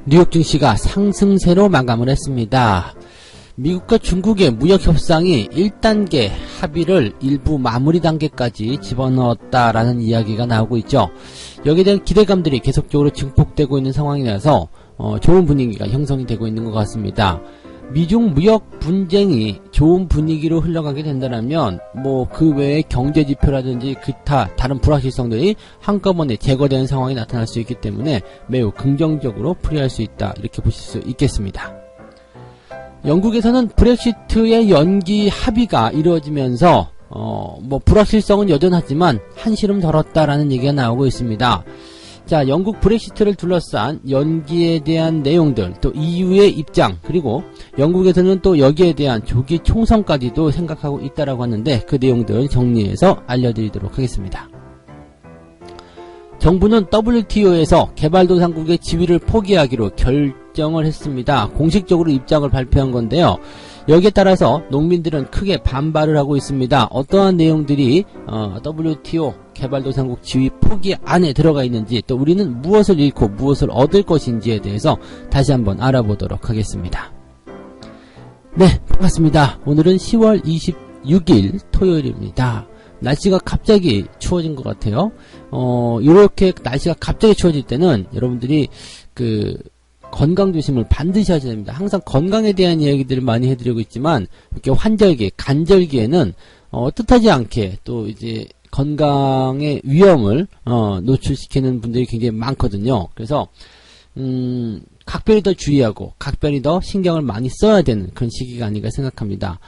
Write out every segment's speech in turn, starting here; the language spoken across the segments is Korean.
뉴욕 증시가 상승세로 마감을 했습니다. 미국과 중국의 무역협상이 1단계 합의를 일부 마무리 단계까지 집어넣었다라는 이야기가 나오고 있죠. 여기에 대한 기대감들이 계속적으로 증폭되고 있는 상황이라서 좋은 분위기가 형성이 되고 있는 것 같습니다. 미중 무역 분쟁이 좋은 분위기로 흘러가게 된다면 그 외의 경제 지표라든지 기타 다른 불확실성들이 한꺼번에 제거되는 상황이 나타날 수 있기 때문에 매우 긍정적으로 풀이할 수 있다, 이렇게 보실 수 있겠습니다. 영국에서는 브렉시트의 연기 합의가 이루어지면서 불확실성은 여전하지만 한시름 덜었다라는 얘기가 나오고 있습니다. 자, 영국 브렉시트를 둘러싼 연기에 대한 내용들, 또 EU의 입장, 그리고 영국에서는 또 여기에 대한 조기 총선까지도 생각하고 있다라고 하는데, 그 내용들 정리해서 알려드리도록 하겠습니다. 정부는 WTO에서 개발도상국의 지위를 포기하기로 결정을 했습니다. 공식적으로 입장을 발표한 건데요. 여기에 따라서 농민들은 크게 반발을 하고 있습니다. 어떠한 내용들이 WTO 개발도상국 지위 포기 안에 들어가 있는지, 또 우리는 무엇을 잃고 무엇을 얻을 것인지에 대해서 다시 한번 알아보도록 하겠습니다. 네, 반갑습니다. 오늘은 10월 26일 토요일입니다. 날씨가 갑자기 추워진 것 같아요. 이렇게 날씨가 갑자기 추워질 때는 여러분들이 건강 조심을 반드시 하셔야 됩니다. 항상 건강에 대한 이야기들을 많이 해드리고 있지만, 이렇게 환절기, 간절기에는 뜻하지 않게 또 이제 건강의 위험을 노출시키는 분들이 굉장히 많거든요. 그래서 각별히 더 주의하고 각별히 더 신경을 많이 써야 되는 그런 시기가 아닌가 생각합니다.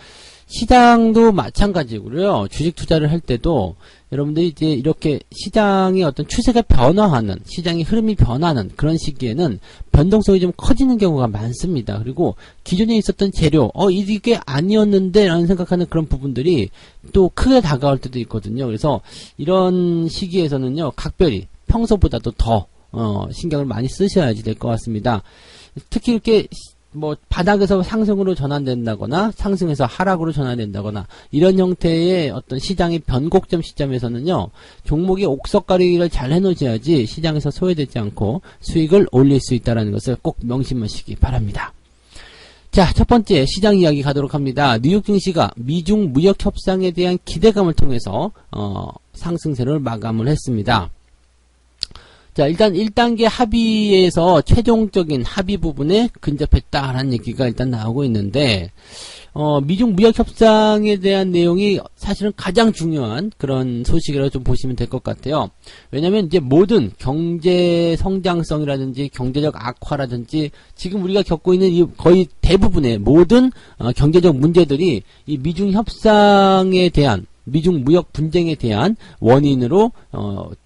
시장도 마찬가지고요. 주식 투자를 할 때도 여러분들이 이제 이렇게 시장의 어떤 추세가 변화하는, 시장의 흐름이 변하는 그런 시기에는 변동성이 좀 커지는 경우가 많습니다. 그리고 기존에 있었던 재료, 이게 아니었는데 라는 생각하는 그런 부분들이 또 크게 다가올 때도 있거든요. 그래서 이런 시기에서는요, 각별히 평소보다도 더 신경을 많이 쓰셔야지 될 것 같습니다. 특히 이렇게 바닥에서 상승으로 전환된다거나 상승에서 하락으로 전환된다거나 이런 형태의 어떤 시장의 변곡점 시점에서는요, 종목의 옥석가리기를 잘 해놓으셔야지 시장에서 소외되지 않고 수익을 올릴 수 있다는 것을 꼭 명심하시기 바랍니다. 자, 첫 번째 시장 이야기 가도록 합니다. 뉴욕 증시가 미중 무역 협상에 대한 기대감을 통해서 상승세를 마감을 했습니다. 자, 일단 1단계 합의에서 최종적인 합의 부분에 근접했다라는 얘기가 일단 나오고 있는데, 미중 무역 협상에 대한 내용이 사실은 가장 중요한 그런 소식이라고 좀 보시면 될 것 같아요. 왜냐면 이제 모든 경제 성장성이라든지 경제적 악화라든지 지금 우리가 겪고 있는 이 거의 대부분의 모든 경제적 문제들이 이 미중 협상에 대한, 미중 무역 분쟁에 대한 원인으로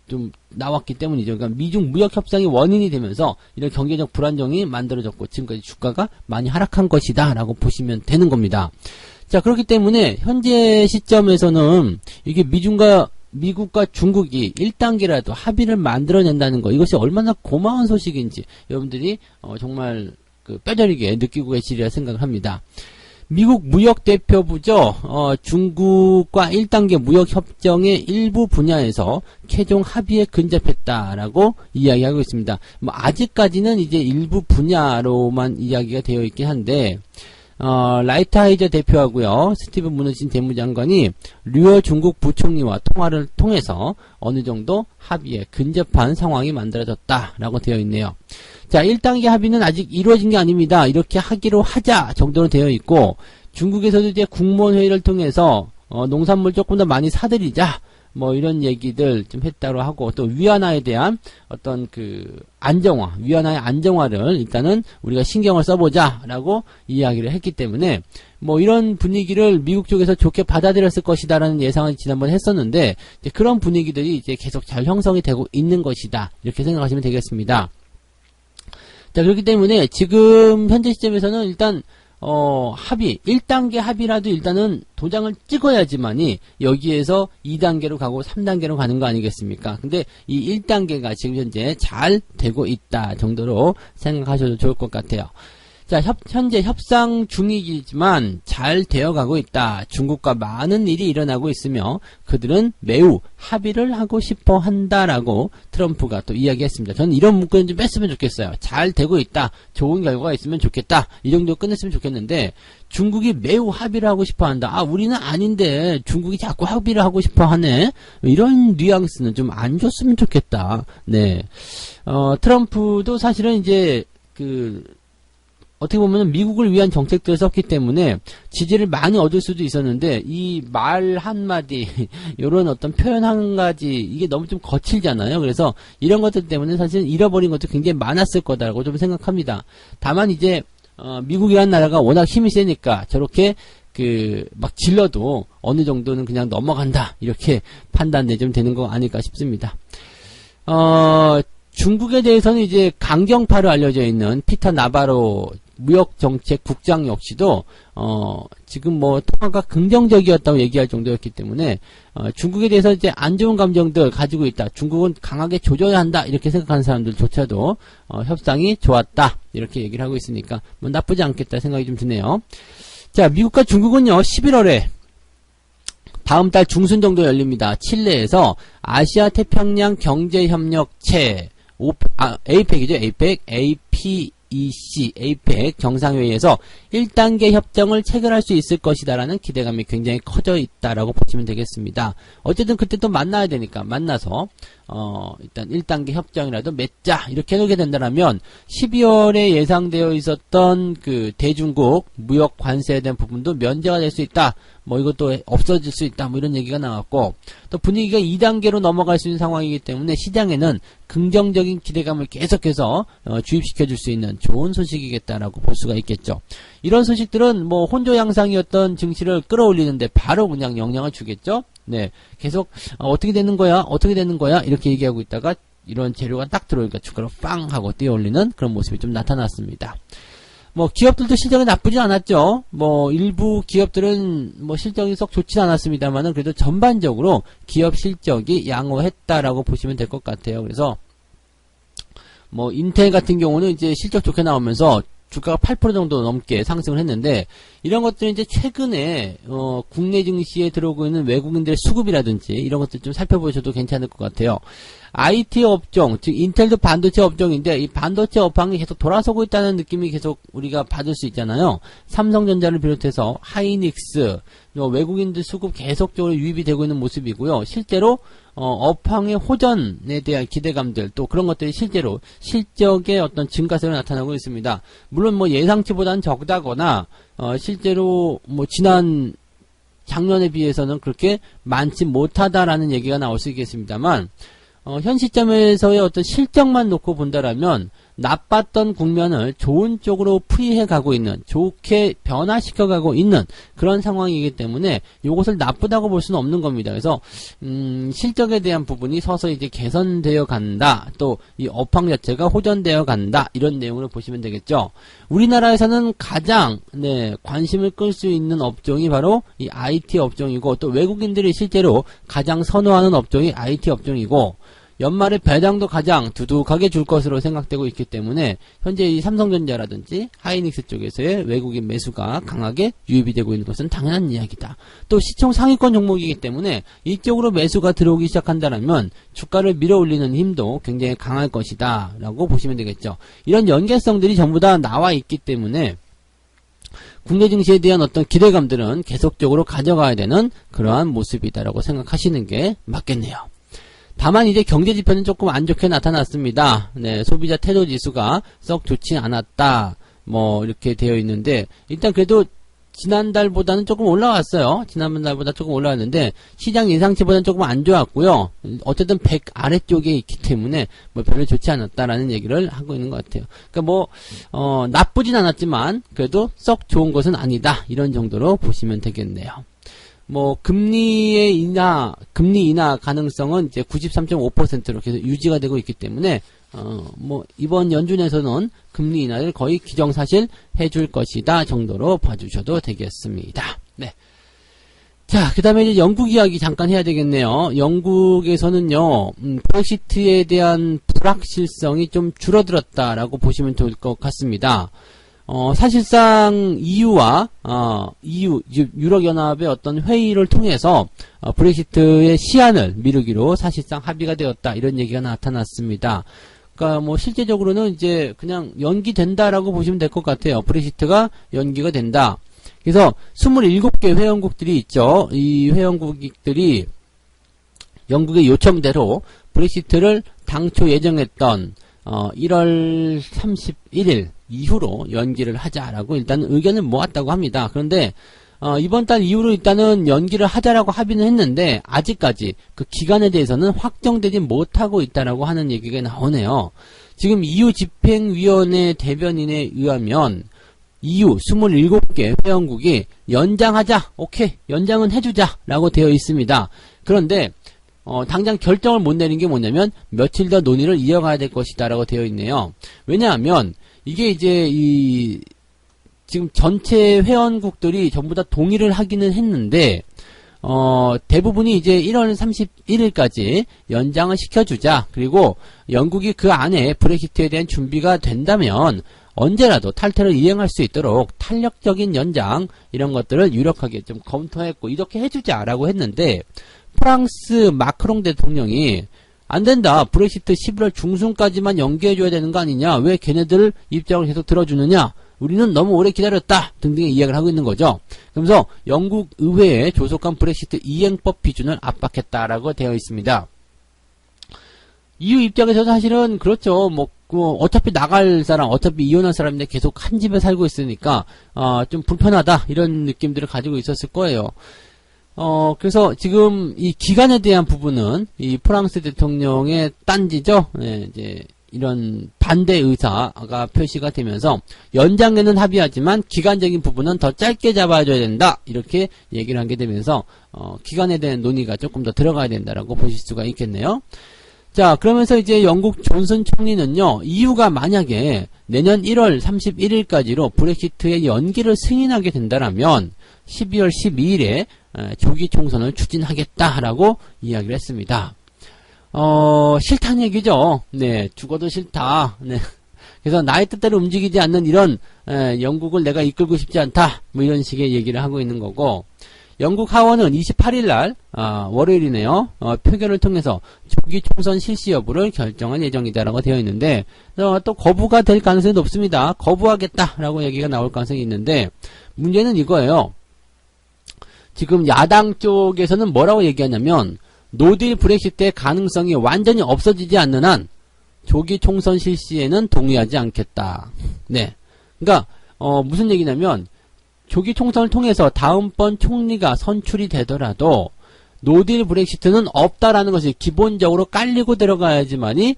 좀 나왔기 때문이죠. 그러니까 미중 무역 협상이 원인이 되면서 이런 경제적 불안정이 만들어졌고 지금까지 주가가 많이 하락한 것이다 라고 보시면 되는 겁니다. 자, 그렇기 때문에 현재 시점에서는 이게 미국과 중국이 1단계라도 합의를 만들어낸다는 거, 이것이 얼마나 고마운 소식인지 여러분들이 정말 뼈저리게 느끼고 계시리라 생각을 합니다. 미국 무역대표부죠. 중국과 1단계 무역협정의 일부 분야에서 최종 합의에 근접했다라고 이야기하고 있습니다. 아직까지는 이제 일부 분야로만 이야기가 되어 있긴 한데, 라이트하이저 대표하고요, 스티븐 무너진 대무장관이 류어 중국 부총리와 통화를 통해서 어느 정도 합의에 근접한 상황이 만들어졌다라고 되어 있네요. 자, 1단계 합의는 아직 이루어진 게 아닙니다. 이렇게 하기로 하자 정도로 되어 있고, 중국에서도 이제 국무원 회의를 통해서 농산물 조금 더 많이 사들이자, 이런 얘기들 좀 했다고 하고, 또 위안화에 대한 어떤 안정화, 위안화의 안정화를 일단은 우리가 신경을 써보자라고 이야기를 했기 때문에 이런 분위기를 미국 쪽에서 좋게 받아들였을 것이다라는 예상을 지난번에 했었는데, 이제 그런 분위기들이 이제 계속 잘 형성이 되고 있는 것이다, 이렇게 생각하시면 되겠습니다. 자, 그렇기 때문에 지금 현재 시점에서는 일단 합의, 1단계 합의라도 일단은 도장을 찍어야지만이 여기에서 2단계로 가고 3단계로 가는 거 아니겠습니까? 근데 이 1단계가 지금 현재 잘 되고 있다 정도로 생각하셔도 좋을 것 같아요. 자, 현재 협상 중이지만 잘 되어가고 있다. 중국과 많은 일이 일어나고 있으며 그들은 매우 합의를 하고 싶어 한다라고 트럼프가 또 이야기했습니다. 저는 이런 문구는 좀 뺐으면 좋겠어요. 잘 되고 있다. 좋은 결과가 있으면 좋겠다. 이 정도 끝냈으면 좋겠는데 중국이 매우 합의를 하고 싶어 한다. 아, 우리는 아닌데 중국이 자꾸 합의를 하고 싶어 하네. 이런 뉘앙스는 좀 안 줬으면 좋겠다. 네. 트럼프도 사실은 이제 어떻게 보면 미국을 위한 정책들을 썼기 때문에 지지를 많이 얻을 수도 있었는데 이 말 한마디 이런 어떤 표현 한 가지 이게 너무 좀 거칠잖아요. 그래서 이런 것들 때문에 사실 잃어버린 것도 굉장히 많았을 거다라고 좀 생각합니다. 다만 이제 미국이라는 나라가 워낙 힘이 세니까 저렇게 막 질러도 어느 정도는 그냥 넘어간다 이렇게 판단되면 되는 거 아닐까 싶습니다. 중국에 대해서는 이제 강경파로 알려져 있는 피터 나바로 무역정책 국장 역시도 지금 뭐 통화가 긍정적이었다고 얘기할 정도였기 때문에 중국에 대해서 이제 안 좋은 감정들 가지고 있다. 중국은 강하게 조져야 한다. 이렇게 생각하는 사람들조차도 협상이 좋았다. 이렇게 얘기를 하고 있으니까 뭐 나쁘지 않겠다 생각이 좀 드네요. 자, 미국과 중국은요 11월에 다음 달 중순 정도 열립니다. 칠레에서 아시아 태평양 경제협력체 APEC이죠. APEC 정상회의에서 1단계 협정을 체결할 수 있을 것이다라는 기대감이 굉장히 커져 있다라고 보시면 되겠습니다. 어쨌든 그때 또 만나야 되니까 만나서 일단 1단계 협정이라도 맺자 이렇게 해놓게 된다면 12월에 예상되어 있었던 대중국 무역 관세에 대한 부분도 면제가 될 수 있다. 뭐 이것도 없어질 수 있다. 뭐 이런 얘기가 나왔고 또 분위기가 2단계로 넘어갈 수 있는 상황이기 때문에 시장에는 긍정적인 기대감을 계속해서 주입시켜 줄 수 있는 좋은 소식이겠다라고 볼 수가 있겠죠. 이런 소식들은 뭐 혼조양상이었던 증시를 끌어올리는데 바로 그냥 영향을 주겠죠. 네, 계속 어떻게 되는 거야 이렇게 얘기하고 있다가 이런 재료가 딱 들어오니까 주가로 빵 하고 뛰어올리는 그런 모습이 좀 나타났습니다. 뭐 기업들도 실적이 나쁘지 않았죠. 뭐 일부 기업들은 뭐 실적이 썩 좋지 않았습니다만은 그래도 전반적으로 기업 실적이 양호했다라고 보시면 될 것 같아요. 그래서 뭐 인텔 같은 경우는 이제 실적 좋게 나오면서 주가가 8% 정도 넘게 상승을 했는데 이런 것들은 이제 최근에 국내 증시에 들어오고 있는 외국인들의 수급이라든지 이런 것들 좀 살펴보셔도 괜찮을 것 같아요. IT 업종, 즉 인텔도 반도체 업종인데 이 반도체 업황이 계속 돌아서고 있다는 느낌이 계속 우리가 받을 수 있잖아요. 삼성전자를 비롯해서 하이닉스, 외국인들 수급 계속적으로 유입이 되고 있는 모습이고요. 실제로 업황의 호전에 대한 기대감들 또 그런 것들이 실제로 실적의 어떤 증가세로 나타나고 있습니다. 물론 뭐 예상치보다는 적다거나 실제로 뭐 작년에 비해서는 그렇게 많지 못하다라는 얘기가 나올 수 있겠습니다만 현 시점에서의 어떤 실적만 놓고 본다라면 나빴던 국면을 좋은 쪽으로 풀이해 가고 있는, 좋게 변화시켜 가고 있는 그런 상황이기 때문에 이것을 나쁘다고 볼 수는 없는 겁니다. 그래서 실적에 대한 부분이 서서히 이제 개선되어 간다. 또 이 업황 자체가 호전되어 간다. 이런 내용으로 보시면 되겠죠. 우리나라에서는 가장 관심을 끌 수 있는 업종이 바로 이 IT 업종이고 또 외국인들이 실제로 가장 선호하는 업종이 IT 업종이고 연말에 배당도 가장 두둑하게 줄 것으로 생각되고 있기 때문에 현재 이 삼성전자라든지 하이닉스 쪽에서의 외국인 매수가 강하게 유입이 되고 있는 것은 당연한 이야기다. 또 시총 상위권 종목이기 때문에 이쪽으로 매수가 들어오기 시작한다면 주가를 밀어올리는 힘도 굉장히 강할 것이다 라고 보시면 되겠죠. 이런 연계성들이 전부 다 나와 있기 때문에 국내 증시에 대한 어떤 기대감들은 계속적으로 가져가야 되는 그러한 모습이다라고 생각하시는 게 맞겠네요. 다만 이제 경제지표는 조금 안 좋게 나타났습니다. 소비자 태도지수가 썩 좋지 않았다. 뭐 이렇게 되어 있는데 일단 그래도 지난달보다는 조금 올라왔어요. 지난달보다 조금 올라왔는데 시장 예상치보다는 조금 안 좋았고요. 어쨌든 100 아래쪽에 있기 때문에 뭐 별로 좋지 않았다라는 얘기를 하고 있는 것 같아요. 그러니까 뭐 나쁘진 않았지만 그래도 썩 좋은 것은 아니다. 이런 정도로 보시면 되겠네요. 뭐 금리 인하 가능성은 이제 93.5%로 계속 유지가 되고 있기 때문에 뭐 이번 연준에서는 금리 인하를 거의 기정사실 해줄 것이다 정도로 봐주셔도 되겠습니다. 네. 자, 그 다음에 이제 영국 이야기 잠깐 해야 되겠네요. 영국에서는요, 브렉시트에 대한 불확실성이 좀 줄어들었다라고 보시면 좋을 것 같습니다. 사실상 EU와 유럽연합의 어떤 회의를 통해서 브렉시트의 시한을 미루기로 사실상 합의가 되었다, 이런 얘기가 나타났습니다. 그러니까 뭐 실제적으로는 이제 그냥 연기된다라고 보시면 될 것 같아요. 브렉시트가 연기가 된다. 그래서 27개 회원국들이 있죠. 이 회원국들이 영국의 요청대로 브렉시트를 당초 예정했던 1월 31일 이후로 연기를 하자라고 일단 의견을 모았다고 합니다. 그런데 이번 달 이후로 일단은 연기를 하자라고 합의는 했는데 아직까지 그 기간에 대해서는 확정되지 못하고 있다라고 하는 얘기가 나오네요. 지금 EU 집행위원회 대변인에 의하면 EU 27개 회원국이 연장하자, 오케이, 연장은 해주자라고 되어 있습니다. 그런데 당장 결정을 못 내린 게 뭐냐면 며칠 더 논의를 이어가야 될 것이다라고 되어 있네요. 왜냐하면 이게 이제 지금 전체 회원국들이 전부 다 동의를 하기는 했는데 대부분이 이제 1월 31일까지 연장을 시켜주자. 그리고 영국이 그 안에 브렉시트에 대한 준비가 된다면 언제라도 탈퇴를 이행할 수 있도록 탄력적인 연장, 이런 것들을 유력하게 좀 검토했고 이렇게 해주자라고 했는데, 프랑스 마크롱 대통령이 안 된다, 브렉시트 11월 중순까지만 연기해줘야 되는 거 아니냐, 왜 걔네들 입장을 계속 들어주느냐, 우리는 너무 오래 기다렸다 등등의 이야기를 하고 있는 거죠. 그러면서 영국 의회에 조속한 브렉시트 이행법 비준을 압박했다라고 되어 있습니다. EU 입장에서 사실은 그렇죠. 어차피 나갈 사람, 어차피 이혼할 사람인데 계속 한 집에 살고 있으니까 좀 불편하다, 이런 느낌들을 가지고 있었을 거예요. 그래서 지금 이 기간에 대한 부분은 이 프랑스 대통령의 딴지죠. 네, 이제 이런 반대 의사가 표시가 되면서 연장에는 합의하지만 기간적인 부분은 더 짧게 잡아줘야 된다, 이렇게 얘기를 하게 되면서 기간에 대한 논의가 조금 더 들어가야 된다라고 보실 수가 있겠네요. 자, 그러면서 이제 영국 존슨 총리는요, EU가 만약에 내년 1월 31일까지로 브렉시트의 연기를 승인하게 된다라면 12월 12일에 조기 총선을 추진하겠다라고 이야기를 했습니다. 싫다는 얘기죠. 네, 죽어도 싫다. 네. 그래서 나의 뜻대로 움직이지 않는 이런 영국을 내가 이끌고 싶지 않다, 뭐 이런 식의 얘기를 하고 있는 거고, 영국 하원은 28일날 월요일이네요. 표결을 통해서 조기 총선 실시 여부를 결정할 예정이다라고 되어 있는데, 또 거부가 될 가능성이 높습니다. 거부하겠다라고 얘기가 나올 가능성이 있는데, 문제는 이거예요. 지금 야당 쪽에서는 뭐라고 얘기하냐면 노딜 브렉시트의 가능성이 완전히 없어지지 않는 한 조기 총선 실시에는 동의하지 않겠다. 네, 그러니까 무슨 얘기냐면 조기 총선을 통해서 다음번 총리가 선출이 되더라도 노딜 브렉시트는 없다라는 것이 기본적으로 깔리고 들어가야지만이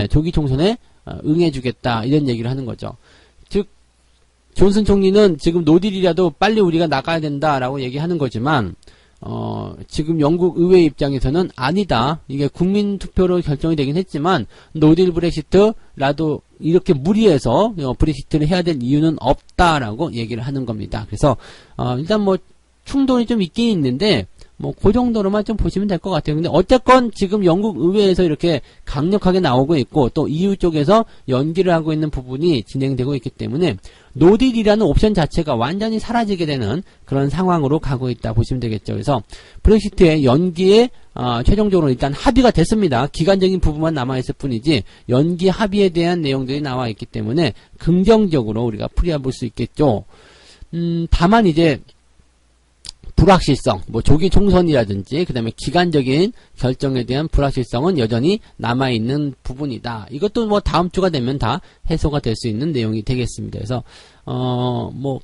조기 총선에 응해주겠다, 이런 얘기를 하는 거죠. 즉 존슨 총리는 지금 노딜이라도 빨리 우리가 나가야 된다라고 얘기하는 거지만 지금 영국 의회 입장에서는 아니다, 이게 국민투표로 결정이 되긴 했지만 노딜 브렉시트라도 이렇게 무리해서 브렉시트를 해야 될 이유는 없다라고 얘기를 하는 겁니다. 그래서 일단 뭐 충돌이 좀 있긴 있는데 그 정도로만 좀 보시면 될 것 같아요. 근데 어쨌건 지금 영국 의회에서 이렇게 강력하게 나오고 있고 또 EU 쪽에서 연기를 하고 있는 부분이 진행되고 있기 때문에 노딜이라는 옵션 자체가 완전히 사라지게 되는 그런 상황으로 가고 있다 보시면 되겠죠. 그래서 브렉시트의 연기에 최종적으로 일단 합의가 됐습니다. 기간적인 부분만 남아있을 뿐이지 연기 합의에 대한 내용들이 나와 있기 때문에 긍정적으로 우리가 풀이해볼 수 있겠죠. 다만 이제 불확실성, 조기 총선이라든지 그 다음에 기간적인 결정에 대한 불확실성은 여전히 남아있는 부분이다. 이것도 다음 주가 되면 다 해소가 될 수 있는 내용이 되겠습니다. 그래서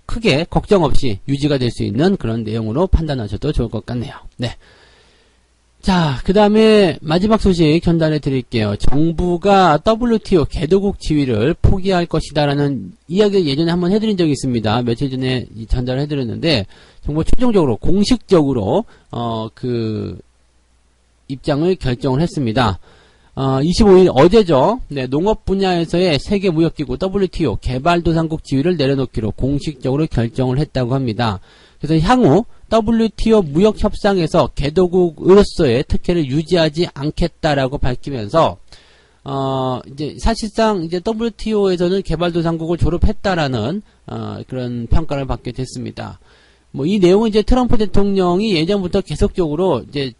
크게 걱정 없이 유지가 될 수 있는 그런 내용으로 판단하셔도 좋을 것 같네요. 네. 자, 그 다음에 마지막 소식 전달해 드릴게요. 정부가 WTO 개도국 지위를 포기할 것이다라는 이야기를 예전에 한번 해드린 적이 있습니다. 며칠 전에 전달을 해드렸는데 정부 최종적으로 공식적으로 그 입장을 결정을 했습니다. 25일 어제죠. 네, 농업 분야에서의 세계무역기구 WTO 개발도상국 지위를 내려놓기로 공식적으로 결정을 했다고 합니다. 그래서 향후 WTO 무역협상에서 개도국으로서의 특혜를 유지하지 않겠다라고 밝히면서 이제 사실상 이제 WTO에서는 개발도상국을 졸업했다라는 그런 평가를 받게 됐습니다. 뭐 이 내용은 이제 트럼프 대통령이 예전부터 계속적으로 이제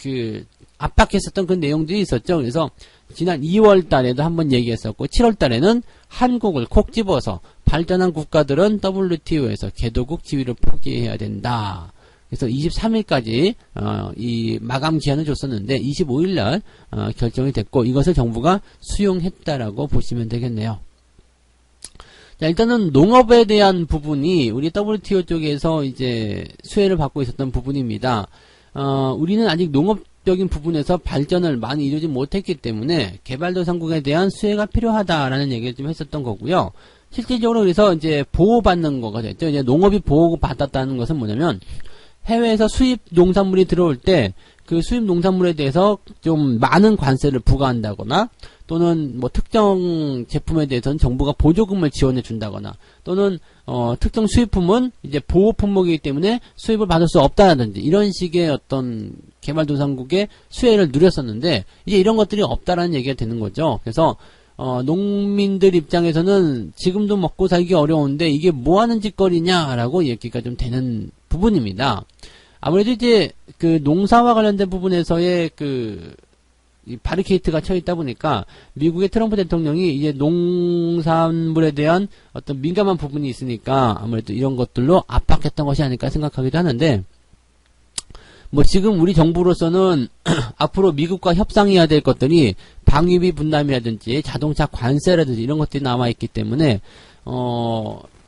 그 압박했었던 그 내용들이 있었죠. 그래서 지난 2월 달에도 한번 얘기했었고 7월 달에는 한국을 콕 집어서 발전한 국가들은 WTO에서 개도국 지위를 포기해야 된다. 그래서 23일까지 이 마감 기한을 줬었는데 25일날 결정이 됐고 이것을 정부가 수용했다라고 보시면 되겠네요. 자, 일단은 농업에 대한 부분이 우리 WTO 쪽에서 이제 수혜를 받고 있었던 부분입니다. 우리는 아직 농업적인 부분에서 발전을 많이 이루지 못했기 때문에 개발도상국에 대한 수혜가 필요하다라는 얘기를 좀 했었던 거고요. 실질적으로 그래서 이제 보호받는 거가 됐죠. 이제 농업이 보호받았다는 것은 뭐냐면 해외에서 수입 농산물이 들어올 때 그 수입 농산물에 대해서 좀 많은 관세를 부과한다거나 또는 뭐 특정 제품에 대해서는 정부가 보조금을 지원해 준다거나 또는 특정 수입품은 이제 보호 품목이기 때문에 수입을 받을 수 없다라든지 이런 식의 어떤 개발도상국의 수혜를 누렸었는데 이제 이런 것들이 없다라는 얘기가 되는 거죠. 그래서 농민들 입장에서는 지금도 먹고 살기 어려운데 이게 뭐 하는 짓거리냐라고 얘기가 좀 되는 부분입니다. 아무래도 이제 그 농사와 관련된 부분에서의 이 바리케이트가 쳐 있다 보니까 미국의 트럼프 대통령이 이제 농산물에 대한 어떤 민감한 부분이 있으니까 아무래도 이런 것들로 압박했던 것이 아닐까 생각하기도 하는데 뭐 지금 우리 정부로서는 앞으로 미국과 협상해야 될 것들이 방위비 분담이라든지 자동차 관세라든지 이런 것들이 남아있기 때문에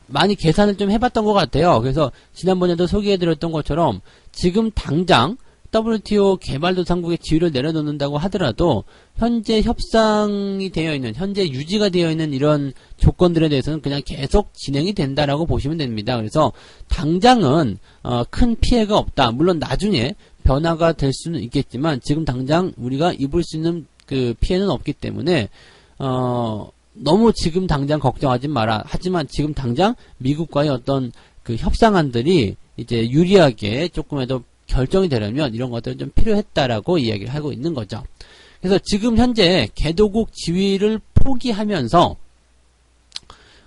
많이 계산을 좀 해봤던 것 같아요. 그래서 지난번에도 소개해드렸던 것처럼 지금 당장 WTO 개발도상국의 지위를 내려놓는다고 하더라도 현재 협상이 되어 있는, 현재 유지가 되어 있는 이런 조건들에 대해서는 그냥 계속 진행이 된다라고 보시면 됩니다. 그래서 당장은 큰 피해가 없다. 물론 나중에 변화가 될 수는 있겠지만 지금 당장 우리가 입을 수 있는 그 피해는 없기 때문에 너무 지금 당장 걱정하지 마라. 하지만 지금 당장 미국과의 어떤 그 협상안들이 이제 유리하게 조금이라도 결정이 되려면 이런 것들은 좀 필요했다라고 이야기를 하고 있는 거죠. 그래서 지금 현재 개도국 지위를 포기하면서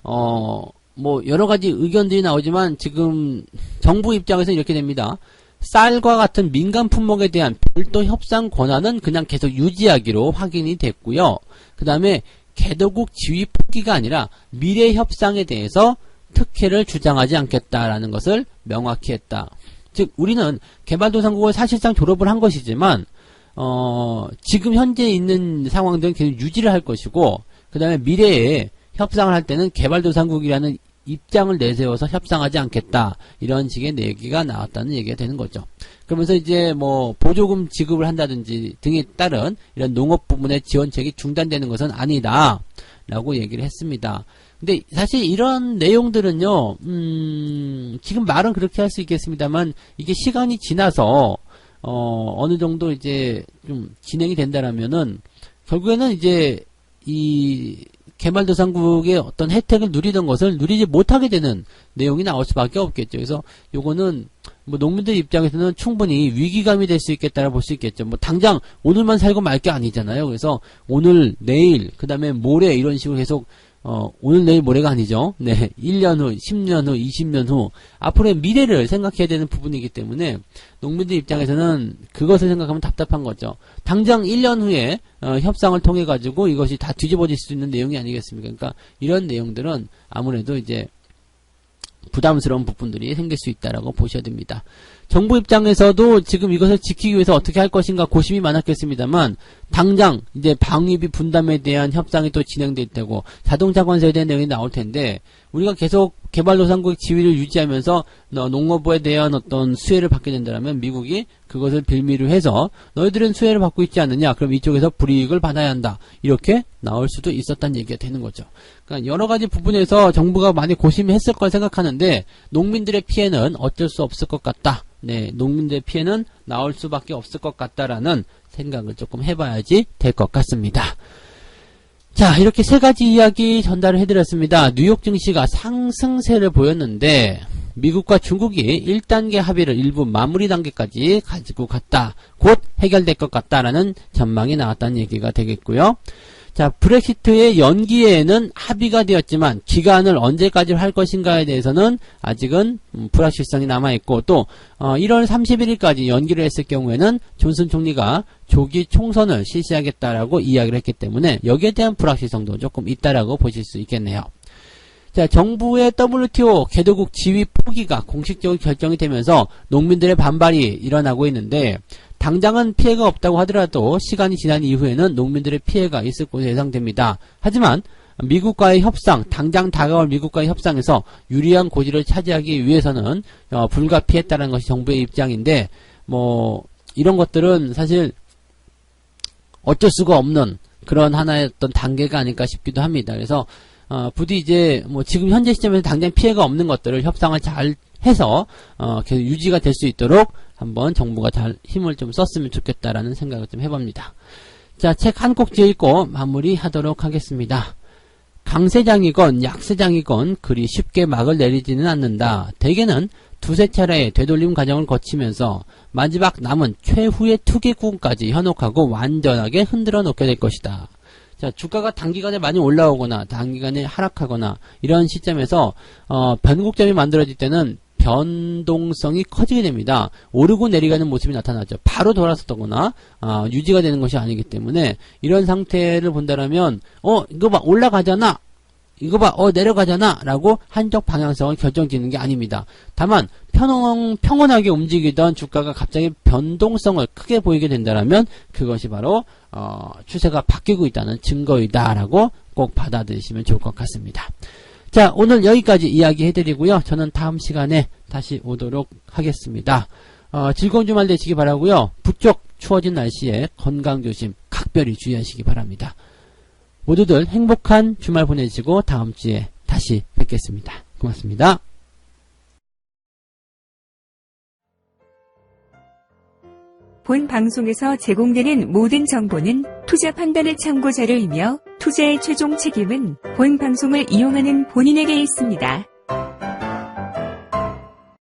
뭐 여러 가지 의견들이 나오지만 지금 정부 입장에서 이렇게 됩니다. 쌀과 같은 민간 품목에 대한 별도 협상 권한은 그냥 계속 유지하기로 확인이 됐고요. 그 다음에 개도국 지위 포기가 아니라 미래 협상에 대해서 특혜를 주장하지 않겠다라는 것을 명확히 했다. 즉 우리는 개발도상국을 사실상 졸업을 한 것이지만 지금 현재 있는 상황들은 계속 유지를 할 것이고 그 다음에 미래에 협상을 할 때는 개발도상국이라는 입장을 내세워서 협상하지 않겠다 이런 식의 얘기가 나왔다는 얘기가 되는 거죠. 그러면서 이제 뭐 보조금 지급을 한다든지 등에 따른 이런 농업 부문의 지원책이 중단되는 것은 아니다 라고 얘기를 했습니다. 근데 사실 이런 내용들은요 지금 말은 그렇게 할 수 있겠습니다만 이게 시간이 지나서 어느 정도 이제 좀 진행이 된다라면은 결국에는 이제 이 개발도상국의 어떤 혜택을 누리던 것을 누리지 못하게 되는 내용이 나올 수밖에 없겠죠. 그래서 요거는 뭐 농민들 입장에서는 충분히 위기감이 될 수 있겠다라고 볼 수 있겠죠. 뭐 당장 오늘만 살고 말 게 아니잖아요. 그래서 오늘, 내일, 그 다음에 모레 이런 식으로 계속 오늘, 내일, 모레가 아니죠. 네. 1년 후, 10년 후, 20년 후, 앞으로의 미래를 생각해야 되는 부분이기 때문에, 농민들 입장에서는 그것을 생각하면 답답한 거죠. 당장 1년 후에, 협상을 통해가지고 이것이 다 뒤집어질 수 있는 내용이 아니겠습니까? 그러니까, 이런 내용들은 아무래도 이제, 부담스러운 부분들이 생길 수 있다라고 보셔야 됩니다. 정부 입장에서도 지금 이것을 지키기 위해서 어떻게 할 것인가 고심이 많았겠습니다만 당장 이제 방위비 분담에 대한 협상이 또 진행될 테고 자동차 관세에 대한 내용이 나올 텐데 우리가 계속 개발도상국 지위를 유지하면서 농업부에 대한 어떤 수혜를 받게 된다면 미국이 그것을 빌미로 해서 너희들은 수혜를 받고 있지 않느냐 그럼 이쪽에서 불이익을 받아야 한다 이렇게 나올 수도 있었다는 얘기가 되는 거죠. 그러니까 여러 가지 부분에서 정부가 많이 고심했을 걸 생각하는데 농민들의 피해는 어쩔 수 없을 것 같다. 네, 농민들의 피해는 나올 수밖에 없을 것 같다라는 생각을 조금 해봐야지 될 것 같습니다. 자, 이렇게 세 가지 이야기 전달을 해드렸습니다. 뉴욕 증시가 상승세를 보였는데 미국과 중국이 1단계 합의를 일부 마무리 단계까지 가지고 갔다. 곧 해결될 것 같다라는 전망이 나왔다는 얘기가 되겠고요. 자, 브렉시트의 연기에는 합의가 되었지만 기간을 언제까지 할 것인가에 대해서는 아직은 불확실성이 남아있고, 또 1월 31일까지 연기를 했을 경우에는 존슨 총리가 조기 총선을 실시하겠다라고 이야기를 했기 때문에 여기에 대한 불확실성도 조금 있다라고 보실 수 있겠네요. 자, 정부의 WTO 개도국 지위 포기가 공식적으로 결정이 되면서 농민들의 반발이 일어나고 있는데, 당장은 피해가 없다고 하더라도 시간이 지난 이후에는 농민들의 피해가 있을 것으로 예상됩니다. 하지만 미국과의 협상, 당장 다가올 미국과의 협상에서 유리한 고지를 차지하기 위해서는 불가피했다는 것이 정부의 입장인데, 이런 것들은 사실 어쩔 수가 없는 그런 하나의 어떤 단계가 아닐까 싶기도 합니다. 그래서 부디 이제 지금 현재 시점에서 당장 피해가 없는 것들을 협상을 잘 해서 계속 유지가 될 수 있도록 한번 정부가 잘 힘을 좀 썼으면 좋겠다라는 생각을 좀 해봅니다. 자, 책 한 꼭지 읽고 마무리하도록 하겠습니다. 강세장이건 약세장이건 그리 쉽게 막을 내리지는 않는다. 대개는 두세 차례의 되돌림 과정을 거치면서 마지막 남은 최후의 투기구간까지 현혹하고 완전하게 흔들어 놓게 될 것이다. 자, 주가가 단기간에 많이 올라오거나 단기간에 하락하거나 이런 시점에서 변곡점이 만들어질 때는 변동성이 커지게 됩니다. 오르고 내리가는 모습이 나타나죠. 바로 돌아섰다거나 유지가 되는 것이 아니기 때문에 이런 상태를 본다면 이거 봐 올라가잖아, 이거 봐 내려가잖아 라고 한쪽 방향성을 결정짓는 게 아닙니다. 다만 평온하게 움직이던 주가가 갑자기 변동성을 크게 보이게 된다면 그것이 바로 추세가 바뀌고 있다는 증거이다 라고 꼭 받아들이시면 좋을 것 같습니다. 자, 오늘 여기까지 이야기 해드리고요. 저는 다음 시간에 다시 오도록 하겠습니다. 즐거운 주말 되시기 바라고요. 부쩍 추워진 날씨에 건강조심 각별히 주의하시기 바랍니다. 모두들 행복한 주말 보내시고 다음 주에 다시 뵙겠습니다. 고맙습니다. 본 방송에서 제공되는 모든 정보는 투자 판단의 참고 자료이며 투자의 최종 책임은 본 방송을 이용하는 본인에게 있습니다.